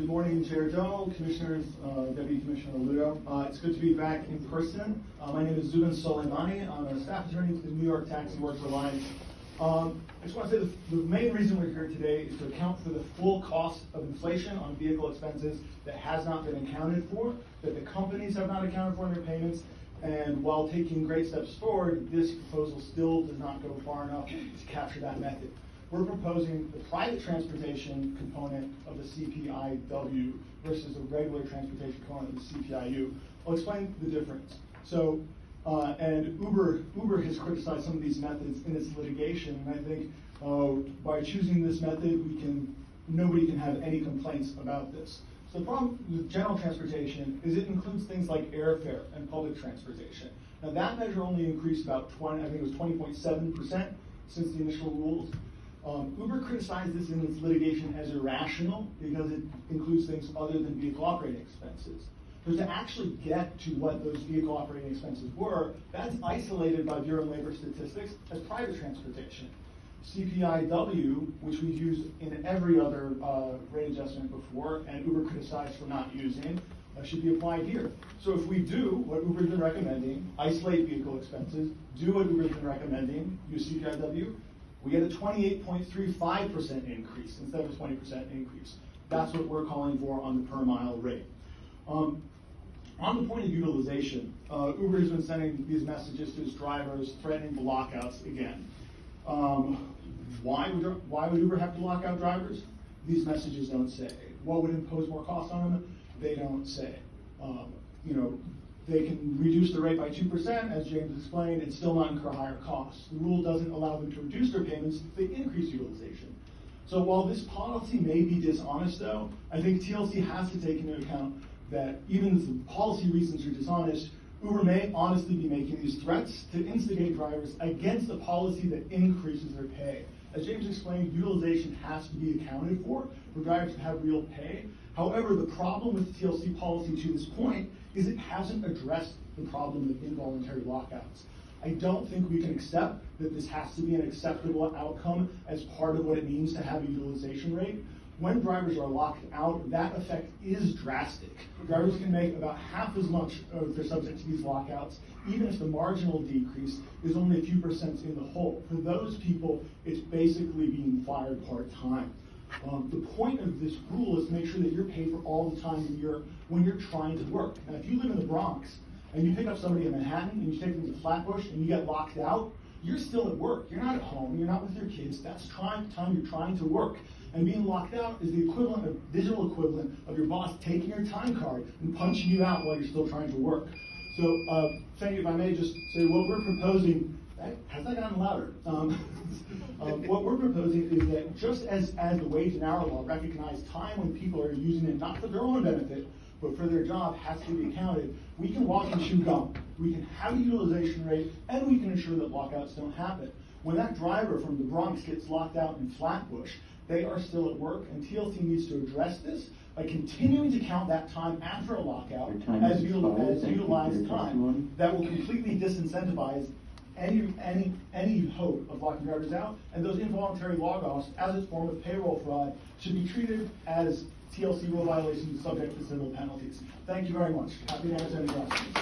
Good morning, Chair Doe, Commissioners, Deputy Commissioner Ludo. It's good to be back in person. My name is Zubin Soleimani. I'm a staff attorney with the New York Taxi Works Alliance. I just want to say the main reason we're here today is to account for the full cost of inflation on vehicle expenses that has not been accounted for, that the companies have not accounted for in their payments, and while taking great steps forward, this proposal still does not go far enough to capture that method. We're proposing the private transportation component of the CPIW versus the regular transportation component of the CPIU. I'll explain the difference. So, and Uber has criticized some of these methods in its litigation, and I think by choosing this method, nobody can have any complaints about this. So the problem with general transportation is it includes things like airfare and public transportation. Now that measure only increased about 20.7% since the initial rules. Uber criticized this in its litigation as irrational because it includes things other than vehicle operating expenses. So to actually get to what those vehicle operating expenses were, that's isolated by Bureau of Labor Statistics as private transportation. CPIW, which we've used in every other rate adjustment before, and Uber criticized for not using, should be applied here. So if we do what Uber's been recommending, isolate vehicle expenses, do what Uber's been recommending, use CPIW, we get a 28.35% increase instead of a 20% increase. That's what we're calling for on the per mile rate. On the point of utilization, Uber has been sending these messages to its drivers threatening blockouts again. Why would Uber have to lock out drivers? These messages don't say. What would impose more cost on them? They don't say. They can reduce the rate by 2%, as James explained, and still not incur higher costs. The rule doesn't allow them to reduce their payments if they increase utilization. So while this policy may be dishonest, though, I think TLC has to take into account that even if the policy reasons are dishonest, Uber may honestly be making these threats to instigate drivers against a policy that increases their pay. As James explained, utilization has to be accounted for drivers to have real pay. However, the problem with the TLC policy to this point is it hasn't addressed the problem of involuntary lockouts. I don't think we can accept that this has to be an acceptable outcome as part of what it means to have a utilization rate. When drivers are locked out, that effect is drastic. Drivers can make about half as much if they're subject to these lockouts, even if the marginal decrease is only a few percent in the hole. For those people, it's basically being fired part-time. The point of this rule is to make sure that you're paid for all the time when you're trying to work. Now, if you live in the Bronx and you pick up somebody in Manhattan and you take them to Flatbush and you get locked out, you're still at work. You're not at home. You're not with your kids. That's time you're trying to work. And being locked out is the equivalent of digital equivalent of your boss taking your time card and punching you out while you're still trying to work. So, thank you. If I may just say what we're proposing. Has that gotten louder? What we're proposing is that just as the wage and hour law recognize time when people are using it not for their own benefit, but for their job has to be accounted, we can walk and chew gum. We can have a utilization rate, and we can ensure that lockouts don't happen. When that driver from the Bronx gets locked out in Flatbush, they are still at work, and TLC needs to address this by continuing to count that time after a lockout as utilized time. That will completely disincentivize any hope of locking drivers out, and those involuntary log-offs as a form of payroll fraud should be treated as TLC rule violations subject to civil penalties. Thank you very much. Happy to answer any questions.